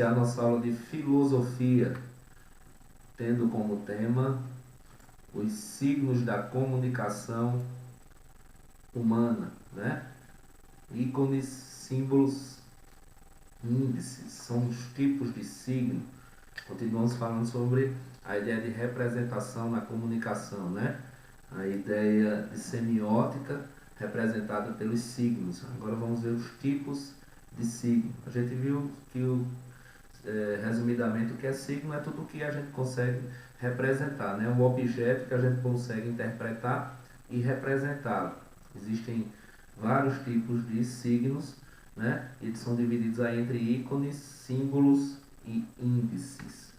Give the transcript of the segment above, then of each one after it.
iniciar nossa aula de filosofia, tendo como tema os signos da comunicação humana, né? Ícones, símbolos, índices, são os tipos de signo. Continuamos falando sobre a ideia de representação na comunicação, né? A ideia de semiótica representada pelos signos. Agora vamos ver os tipos de signo. A gente viu que resumidamente o que é signo é tudo que a gente consegue representar, né? Um objeto que a gente consegue interpretar e representá-lo. Existem vários tipos de signos, né? Eles são divididos aí entre ícones, símbolos e índices.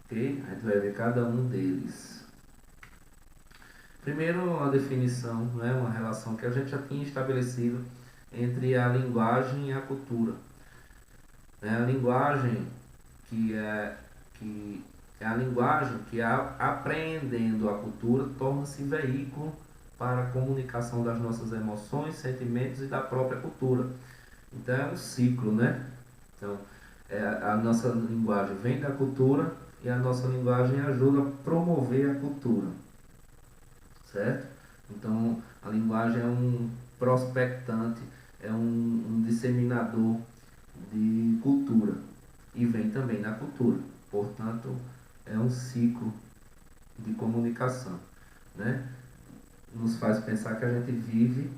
Ok? A gente vai ver cada um deles. Primeiro, uma definição, né? Uma relação que a gente já tinha estabelecido entre a linguagem e a cultura. A linguagem que é a linguagem que, apreendendo a cultura, torna-se veículo para a comunicação das nossas emoções, sentimentos e da própria cultura. Então é um ciclo, né? Então, a nossa linguagem vem da cultura e a nossa linguagem ajuda a promover a cultura, certo? Então, a linguagem é um prospectante, é um disseminador de cultura e vem também da cultura. Portanto, é um ciclo de comunicação, né? Nos faz pensar que a gente vive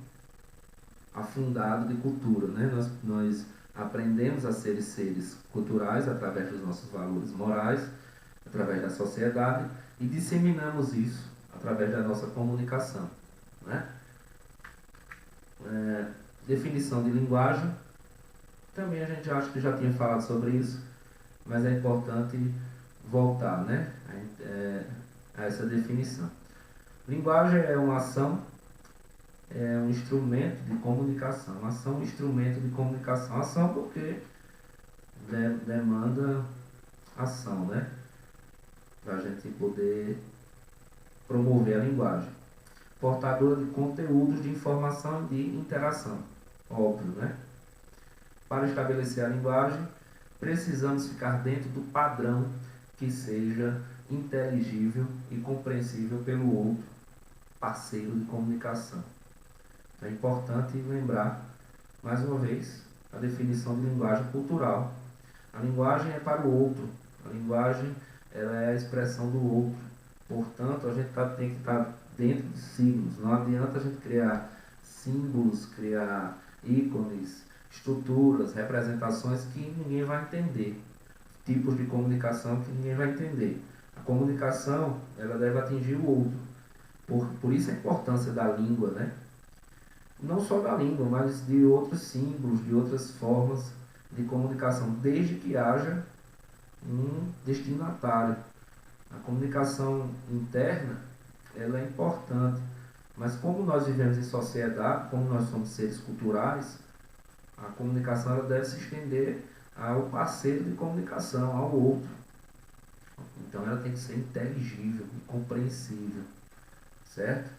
afundado de cultura, né? Nós aprendemos a ser seres culturais através dos nossos valores morais, através da sociedade, e disseminamos isso através da nossa comunicação, né? Definição de linguagem, também a gente acha que já tinha falado sobre isso, mas é importante voltar, né, a essa definição. Linguagem é uma ação, é um instrumento de comunicação. Ação é um instrumento de comunicação. Ação porque demanda ação, né? Para a gente poder promover a linguagem. Portadora de conteúdos de informação e de interação. Óbvio, né? Para estabelecer a linguagem, precisamos ficar dentro do padrão que seja inteligível e compreensível pelo outro parceiro de comunicação. É importante lembrar, mais uma vez, a definição de linguagem cultural. A linguagem é para o outro. A linguagem ela é a expressão do outro. Portanto, a gente tem que estar dentro de signos. Não adianta a gente criar símbolos, criar ícones, estruturas, representações que ninguém vai entender. Tipos de comunicação que ninguém vai entender. A comunicação ela deve atingir o outro. Por isso a importância da língua, né? Não só da língua, mas de outros símbolos, de outras formas de comunicação, desde que haja um destinatário. A comunicação interna ela é importante, mas como nós vivemos em sociedade, como nós somos seres culturais, a comunicação ela deve se estender ao parceiro de comunicação, ao outro. Então ela tem que ser inteligível e compreensível, certo?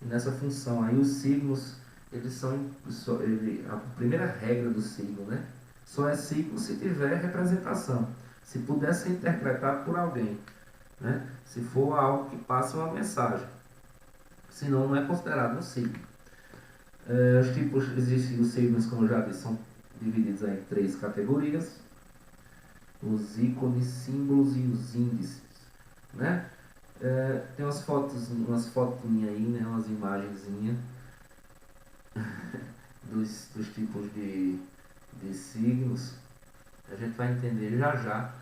E nessa função aí os signos, eles são a primeira regra do signo, né? Só é signo se tiver representação, se puder ser interpretado por alguém, né? Se for algo que passa uma mensagem, senão não é considerado um signo. Os tipos, existem os signos, como eu já disse, são divididos em 3 categorias: os ícones, símbolos e os índices, né? Tem umas fotinhas aí, né? Umas imagenzinhas dos tipos de signos. A gente vai entender já já.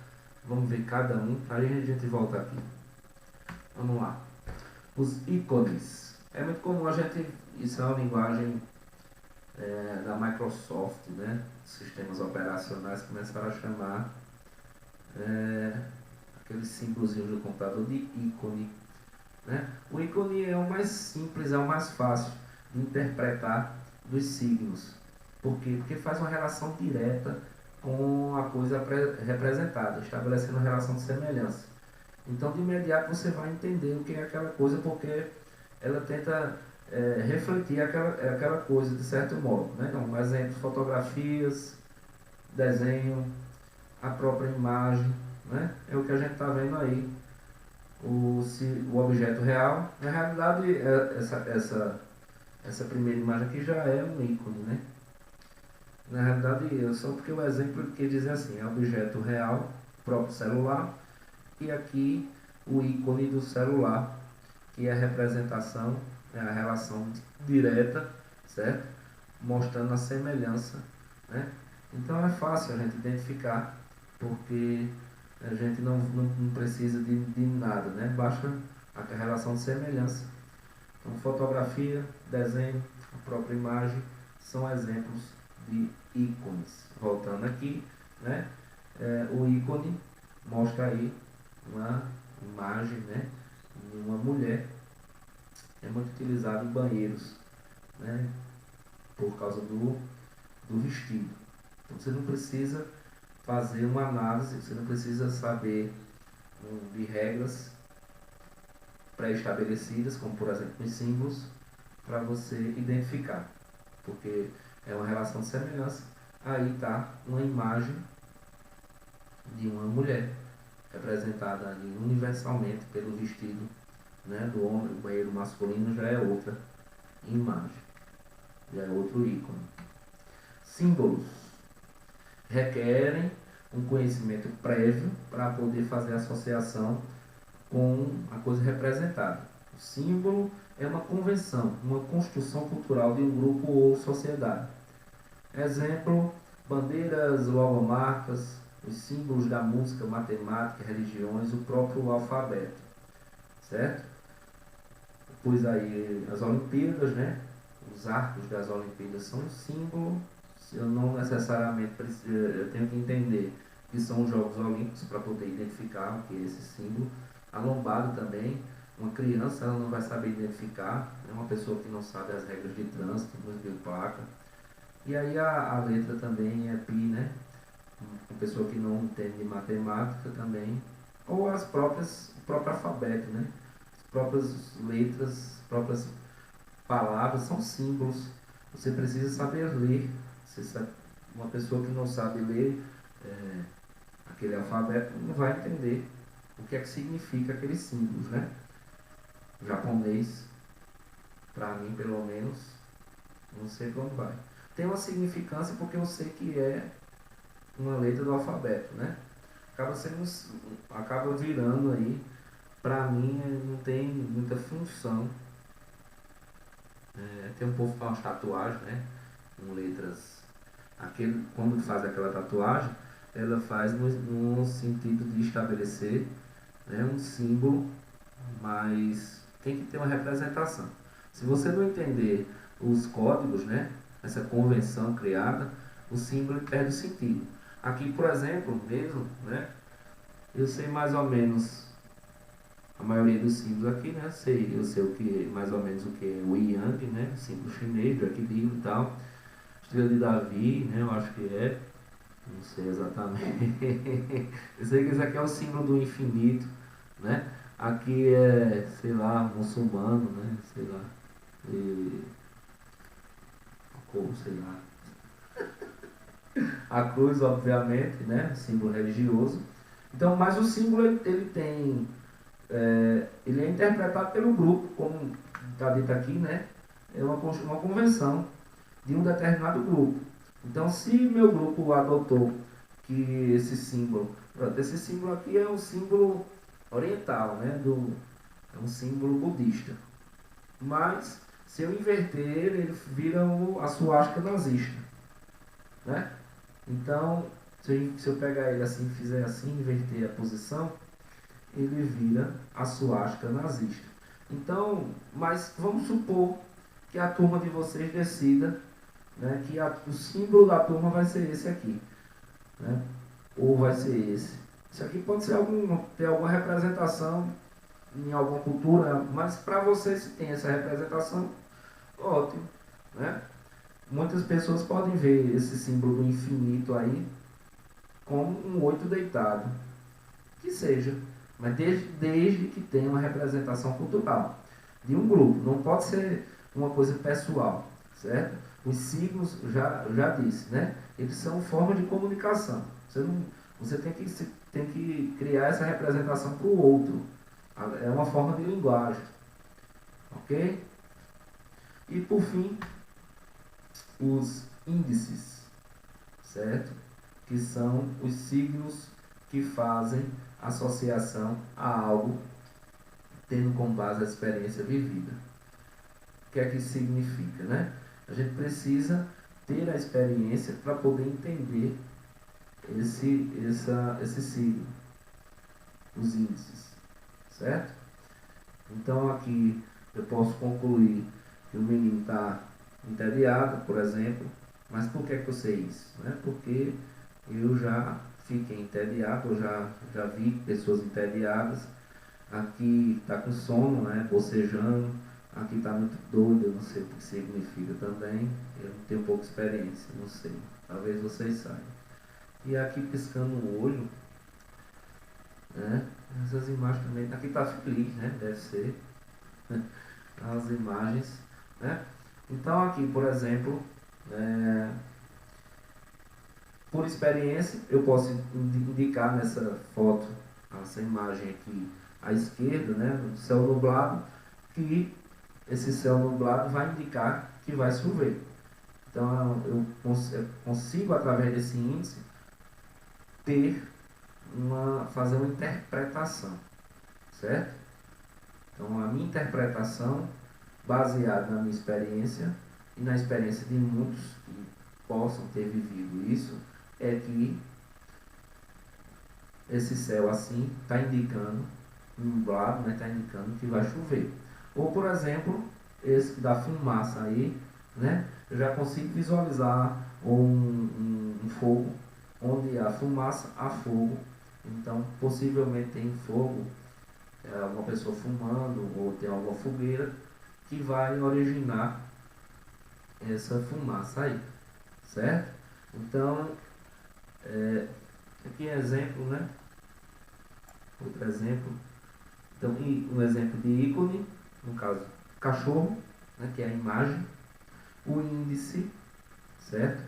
Vamos ver cada um, aí a gente volta aqui. Vamos lá. Os ícones. É muito comum a gente, isso é uma linguagem da Microsoft, né? Sistemas operacionais começaram a chamar aqueles símbolozinhos do computador de ícone, né? O ícone é o mais simples, é o mais fácil de interpretar dos signos. Por quê? Porque faz uma relação direta com a coisa representada, estabelecendo uma relação de semelhança. Então, de imediato, você vai entender o que é aquela coisa, porque ela tenta refletir aquela coisa, de certo modo, né? Então, um exemplo, fotografias, desenho, a própria imagem, né? É o que a gente está vendo aí, o objeto real. Na realidade, essa primeira imagem aqui já é um ícone, né? Na realidade, só porque o exemplo quer dizer assim, é objeto real, próprio celular, e aqui o ícone do celular, que é a representação, é a relação direta, certo? Mostrando a semelhança, né? Então é fácil a gente identificar, porque a gente não precisa de nada, né? Basta a relação de semelhança. Então, fotografia, desenho, a própria imagem são exemplos de ícones. Voltando aqui, né? O ícone mostra aí uma imagem, né, de uma mulher. É muito utilizado em banheiros, né, por causa do vestido. Então você não precisa fazer uma análise, você não precisa saber de regras pré-estabelecidas, como por exemplo os símbolos, para você identificar, porque é uma relação de semelhança. Aí está uma imagem de uma mulher, representada ali universalmente pelo vestido, né, do homem. O banheiro masculino já é outra imagem, já é outro ícone. Símbolos requerem um conhecimento prévio para poder fazer associação com a coisa representada. O símbolo é uma convenção, uma construção cultural de um grupo ou sociedade. Exemplo, bandeiras, logomarcas, os símbolos da música, matemática, religiões, o próprio alfabeto, certo? Pois aí as Olimpíadas, né? Os arcos das Olimpíadas são um símbolo. Eu não necessariamente preciso, eu tenho que entender que são os Jogos Olímpicos para poder identificar o que é esse símbolo. A lombada também, uma criança ela não vai saber identificar, é uma pessoa que não sabe as regras de trânsito, música de placa. E aí a letra também é pi, né? Uma pessoa que não entende de matemática também, ou o próprio alfabeto, né? As próprias letras, as próprias palavras são símbolos. Você precisa saber ler. Uma pessoa que não sabe ler aquele alfabeto não vai entender o que é que significa aqueles símbolos, né? O japonês, para mim pelo menos, não sei para onde vai. Tem uma significância porque eu sei que é uma letra do alfabeto, né? Acaba virando aí, para mim não tem muita função. Tem um povo que faz tatuagem, né? Com letras. Quando faz aquela tatuagem, ela faz no sentido de estabelecer, né, um símbolo, mas tem que ter uma representação. Se você não entender os códigos, né, essa convenção criada, o símbolo perde o sentido. Aqui, por exemplo, mesmo, né, eu sei mais ou menos a maioria dos símbolos aqui, né, eu sei o que, mais ou menos o que é o Yang, né, símbolo chinês, do equilíbrio e tal, estrela de Davi, né, eu acho que é, não sei exatamente. Eu sei que esse aqui é o símbolo do infinito, né? Aqui é, sei lá, muçulmano, né? Sei lá. Como, sei lá. A cruz, obviamente, né? Símbolo religioso. Então, mas o símbolo ele tem, ele é interpretado pelo grupo, como está dito aqui, né? É uma convenção de um determinado grupo. Então, se meu grupo adotou que esse símbolo aqui é um símbolo oriental, né? É um símbolo budista. Mas, se eu inverter ele vira a suástica nazista, né? Então, se eu pegar ele assim, fizer assim, inverter a posição, ele vira a suástica nazista. Então, mas vamos supor que a turma de vocês decida, né, que o símbolo da turma vai ser esse aqui, né, ou vai ser esse. Isso aqui pode ser ter alguma representação em alguma cultura, mas para vocês, se tem essa representação, ótimo, né? Muitas pessoas podem ver esse símbolo do infinito aí como um 8 deitado, que seja, mas desde que tenha uma representação cultural de um grupo, não pode ser uma coisa pessoal, certo? Os signos, já disse, né? Eles são forma de comunicação. Você tem que criar essa representação para o outro. É uma forma de linguagem. Ok? E por fim, os índices, certo? Que são os signos que fazem associação a algo tendo como base a experiência vivida. O que é que isso significa, né? A gente precisa ter a experiência para poder entender esse signo, os índices, certo? Então aqui eu posso concluir que o menino está entediado, por exemplo, mas por que eu sei isso? Né? Porque eu já fiquei entediado, eu já vi pessoas entediadas. Aqui está com sono, né? Bocejando. Aqui está muito doido, eu não sei o que significa também. Eu não tenho pouca experiência, não sei. Talvez vocês saibam. E aqui piscando o olho, né? Essas imagens também. Aqui está feliz, né? Deve ser. As imagens, né? Então aqui, por exemplo, por experiência, eu posso indicar nessa foto, essa imagem aqui à esquerda, né, do céu nublado, que esse céu nublado vai indicar que vai chover. Então eu consigo, através desse índice, fazer uma interpretação, certo? Então a minha interpretação, baseada na minha experiência e na experiência de muitos que possam ter vivido isso, é que esse céu assim está indicando, nublado, né, está indicando que vai chover. Ou, por exemplo, esse da fumaça aí, né, eu já consigo visualizar um fogo, onde há fumaça, há fogo. Então, possivelmente tem fogo, alguma pessoa fumando, ou tem alguma fogueira, que vai originar essa fumaça aí, certo? Então, aqui é exemplo, né? Outro exemplo. Então, um exemplo de ícone, no caso, cachorro, né, que é a imagem. O índice, certo?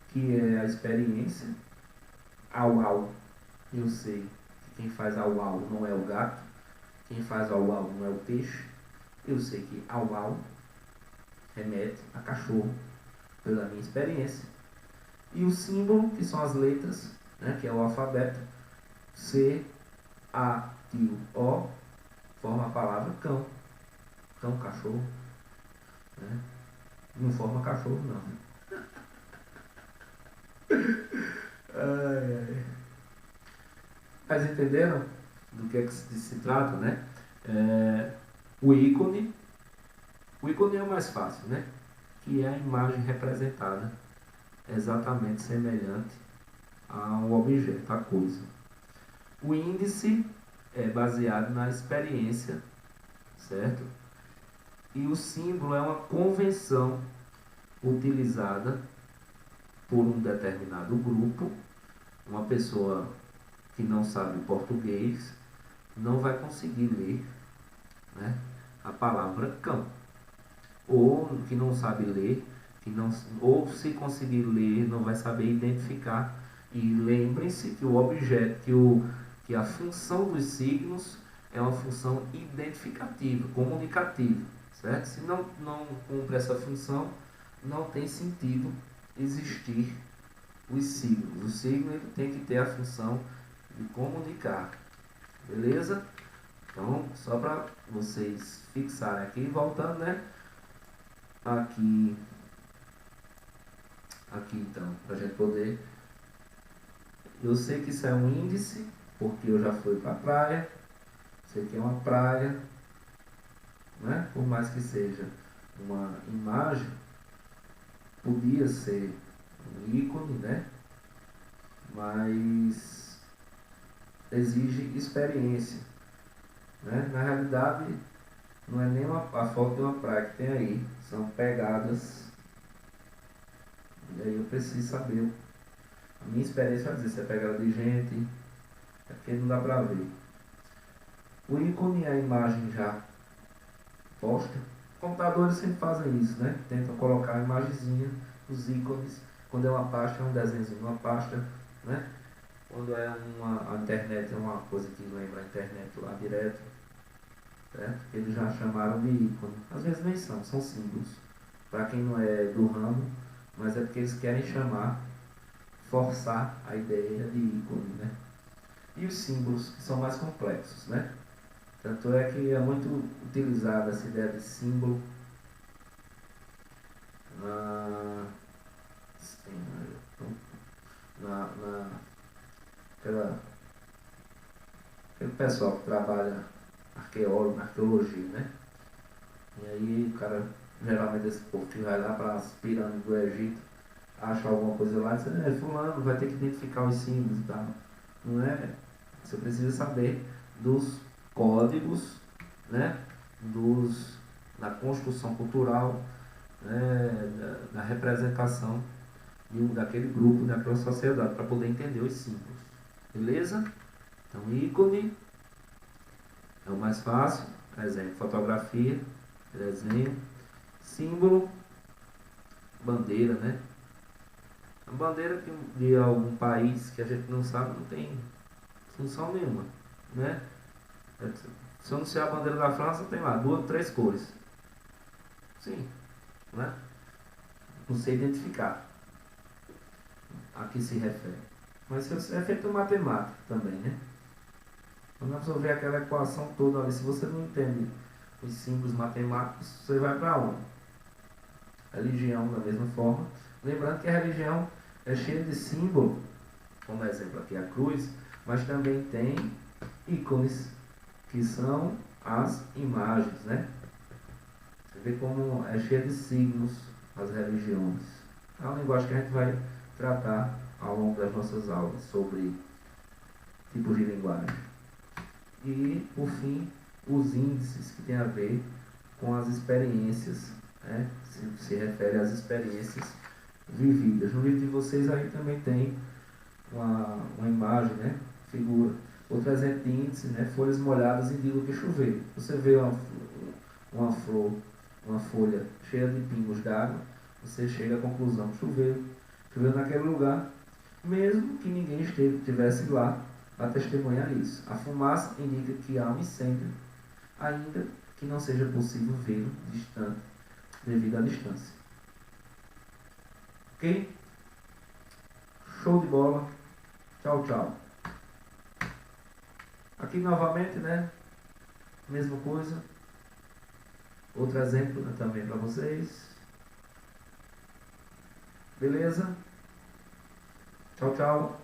Que é a experiência. Au au, eu sei que quem faz au au não é o gato. Quem faz au au não é o peixe. Eu sei que au au remete a cachorro, pela minha experiência. E o símbolo, que são as letras, né, que é o alfabeto, C, A, tio, O, forma a palavra cão. Cão, cachorro. Né? Não forma cachorro, não. Ai, ai. Mas entenderam do que é que se trata, né? O ícone. O ícone é o mais fácil, né? Que é a imagem representada exatamente semelhante ao objeto, à coisa. O índice é baseado na experiência, certo? E o símbolo é uma convenção utilizada por um determinado grupo. Uma pessoa que não sabe português não vai conseguir ler, né, a palavra cão. Ou que não sabe ler, ou se conseguir ler, não vai saber identificar. E lembrem-se que o objeto, que a função dos signos é uma função identificativa, comunicativa, certo? Se não cumpre essa função, não tem sentido existir os signos. O signo ele tem que ter a função de comunicar, beleza? Então, só para vocês fixarem aqui, voltando, né? Aqui então, para a gente poder. Eu sei que isso é um índice, porque eu já fui para a praia. Sei que é uma praia, né? Por mais que seja uma imagem, podia ser um ícone, né? Mas exige experiência, né? Na realidade, não é nem a foto de uma praia que tem aí, são pegadas. E aí eu preciso saber. A minha experiência vai dizer se é pegada de gente, é porque não dá para ver. O ícone é a imagem já posta. Computadores sempre fazem isso, né? Tentam colocar a imagenzinha, os ícones. Quando é uma pasta, é um desenho de uma pasta, né? quando é a internet é uma coisa que lembra a internet lá direto, certo? Eles já chamaram de ícone. Às vezes nem são símbolos. Para quem não é do ramo, mas é porque eles querem chamar, forçar a ideia de ícone, né? E os símbolos que são mais complexos, né? Tanto é que é muito utilizada essa ideia de símbolo na, na aquela, aquele pessoal que trabalha arqueólogo, na arqueologia, né? E aí o cara, geralmente esse povo que vai lá para as pirâmides do Egito, acha alguma coisa lá e diz, fulano vai ter que identificar os símbolos e tal. Não é? Você precisa saber dos códigos, né? Da construção cultural, né? Da representação daquele grupo, daquela sociedade, para poder entender os símbolos. Beleza? Então, ícone é o mais fácil. Exemplo, fotografia, desenho, símbolo, bandeira, né? A bandeira de algum país que a gente não sabe não tem função nenhuma, né? Se eu anunciar a bandeira da França, tem lá 2 ou 3 cores. Sim, né? Não sei identificar a que se refere. Mas é feito matemática também, né? Quando a pessoa vê aquela equação toda ali, se você não entende os símbolos matemáticos, você vai para onde? Religião, da mesma forma. Lembrando que a religião é cheia de símbolo, como exemplo aqui a cruz, mas também tem ícones, que são as imagens, né? Você vê como é cheia de signos as religiões. É uma linguagem que a gente vai tratar ao longo das nossas aulas sobre tipos de linguagem. E, por fim, os índices que tem a ver com as experiências, né? Se refere às experiências vividas. No livro de vocês aí também tem uma imagem, né? Figura. Outro exemplo de índice, né? Folhas molhadas indicam que choveu. Você vê uma flor, uma folha cheia de pingos d'água, você chega à conclusão que choveu. Choveu naquele lugar, mesmo que ninguém estivesse lá para testemunhar isso. A fumaça indica que há um incêndio, ainda que não seja possível vê-lo distante, devido à distância. Ok? Show de bola. Tchau, tchau. Aqui novamente, né? Mesma coisa. Outro exemplo, né, também para vocês. Beleza? Tchau, tchau.